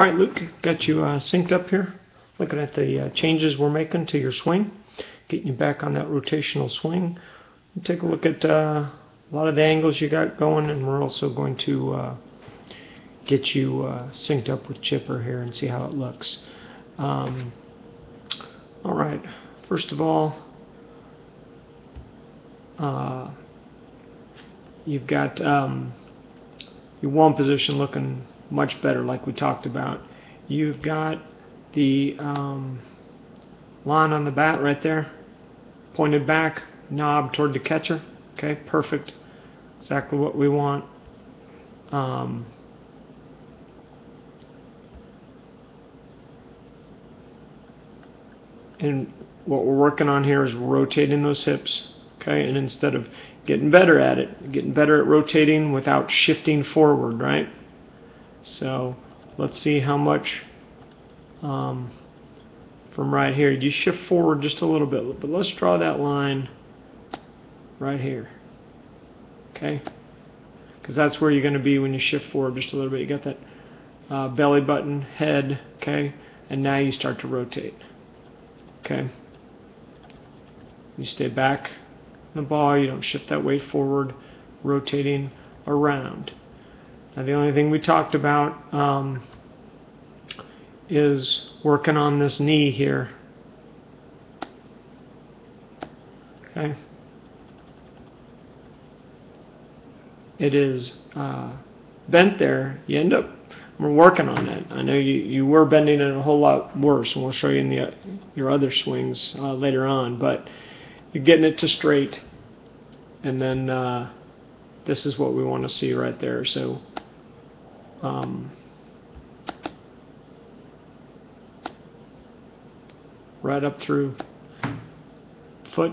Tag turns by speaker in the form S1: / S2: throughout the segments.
S1: All right, Luke, got you synced up here. Looking at the changes we're making to your swing, getting you back on that rotational swing. We'll take a look at a lot of the angles you got going, and we're also going to get you synced up with Chipper here and see how it looks. All right, first of all, you've got your one position looking much better, like we talked about. You've got the line on the bat right there, pointed back, knob toward the catcher. Okay, perfect. Exactly what we want. And what we're working on here is rotating those hips. Okay, and instead of getting better at it, getting better at rotating without shifting forward, right? So let's see how much from right here. You shift forward just a little bit, but let's draw that line right here. Okay, because that's where you're going to be when you shift forward just a little bit. You got that belly button, head, okay, and now you start to rotate. Okay, you stay back in the ball, you don't shift that weight forward, rotating around. Now the only thing we talked about is working on this knee here. Okay, it is bent there. You end up, we're working on it. I know you were bending it a whole lot worse, and we'll show you in your other swings later on, but you're getting it to straight, and then this is what we want to see right there. So right up through foot,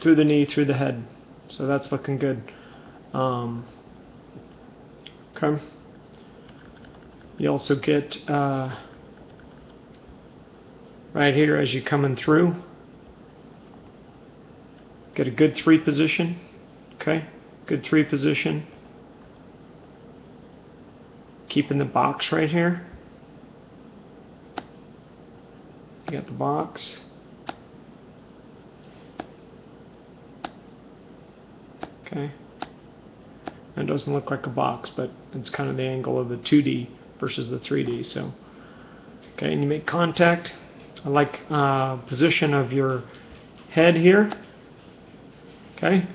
S1: through the knee, through the head. So that's looking good. Okay. You also get right here as you're coming through, get a good 3 position. Okay, good 3 position. Keeping the box right here. You got the box. Okay. It doesn't look like a box, but it's kind of the angle of the 2D versus the 3D. So, okay, and you make contact. I like position of your head here. Okay, I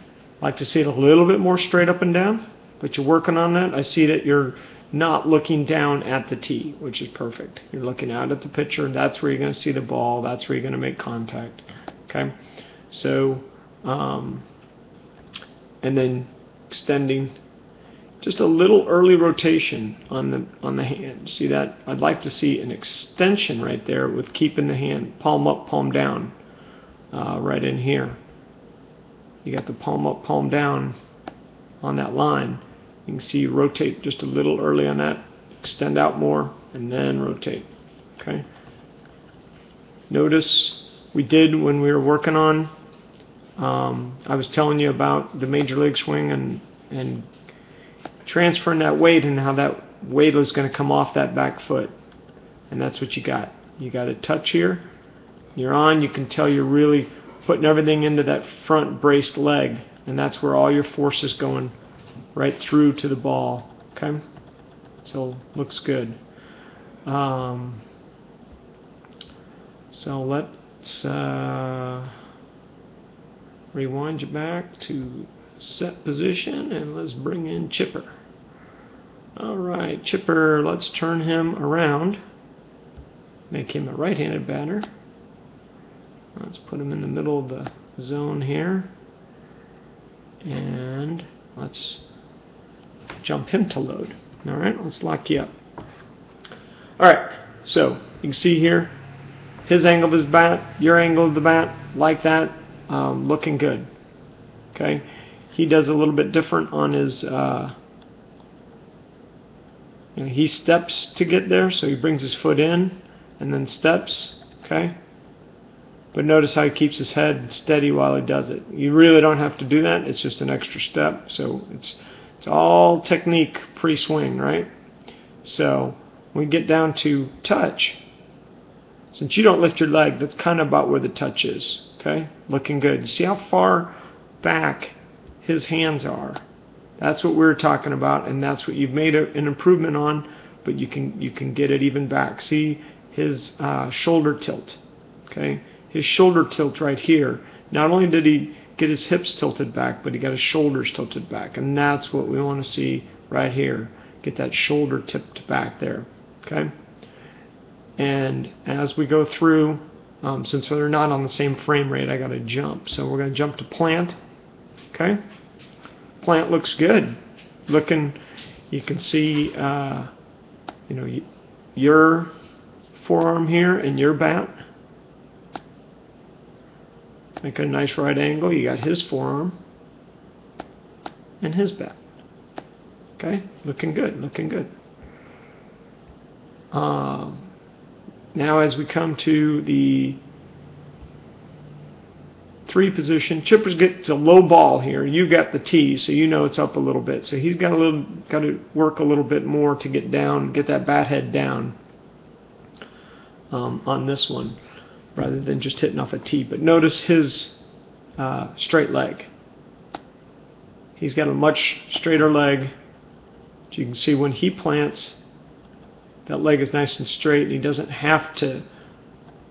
S1: like to see it a little bit more straight up and down, but you're working on that. I see that you're not looking down at the tee, which is perfect. You're looking out at the pitcher. That's where you're going to see the ball. That's where you're going to make contact. Okay, so and then extending. Just a little early rotation on the hand. See that? I'd like to see an extension right there with keeping the hand palm up, palm down, right in here. You got the palm up, palm down on that line. You can see you rotate just a little early on that, extend out more, and then rotate. Okay. Notice we did when we were working on. I was telling you about the major league swing and transferring that weight and how that weight was going to come off that back foot, and that's what you got. You got a touch here. You're on. You can tell you're really putting everything into that front braced leg, and that's where all your force is going right through to the ball. Okay, so looks good. So let's rewind you back to set position, and let's bring in Chipper. Alright, Chipper, let's turn him around. Make him a right-handed batter. Let's put him in the middle of the zone here. And let's jump him to load. Alright, let's lock you up. Alright, so you can see here, his angle of his bat, your angle of the bat, like that, looking good. Okay. He does a little bit different on his, he steps to get there, so he brings his foot in and then steps, okay? But notice how he keeps his head steady while he does it. You really don't have to do that, it's just an extra step, so it's all technique pre-swing, right? So when we get down to touch, since you don't lift your leg, that's kind of about where the touch is. Okay, looking good. You see how far back his hands are? That's what we were talking about, and that's what you've made an improvement on. But you can get it even back. See his shoulder tilt. Okay, his shoulder tilt right here. Not only did he get his hips tilted back, but he got his shoulders tilted back, and that's what we want to see right here. Get that shoulder tipped back there. Okay, and as we go through, since they're not on the same frame rate, I got to jump. So we're going to jump to plant. Okay, plant looks good. Looking, you can see, you know, your forearm here and your bat. Make a nice right angle. You got his forearm and his bat. Okay, looking good, looking good. Now as we come to the 3 position, Chipper's gets a low ball here. You got the tee, so you know it's up a little bit. So he's got to work a little bit more to get down, get that bat head down on this one, rather than just hitting off a tee. But notice his straight leg. He's got a much straighter leg. As you can see, when he plants, that leg is nice and straight, and he doesn't have to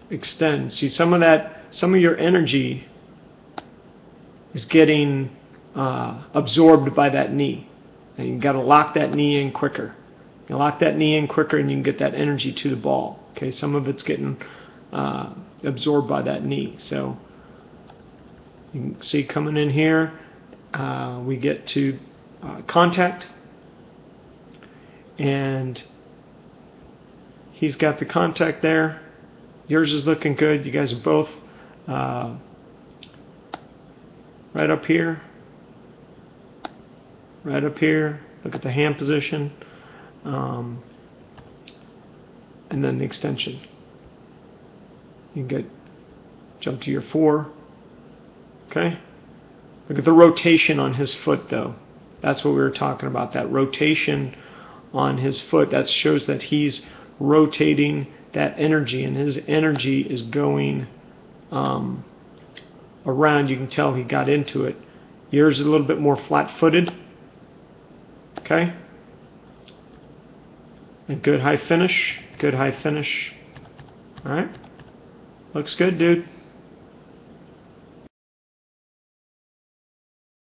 S1: extend. See, some of your energy is getting absorbed by that knee, and you got to lock that knee in quicker. You lock that knee in quicker, and you can get that energy to the ball. Okay, some of it's getting absorbed by that knee. So you can see coming in here, we get to contact, and he's got the contact there. Yours is looking good. You guys are both right up here. Right up here. Look at the hand position. And then the extension. You can jump to your 4. Okay? Look at the rotation on his foot, though. That's what we were talking about. That rotation on his foot. That shows that he's rotating that energy, and his energy is going around. You can tell he got into it. Yours is a little bit more flat-footed. Okay? And good high finish. Good high finish. Alright? Looks good, dude.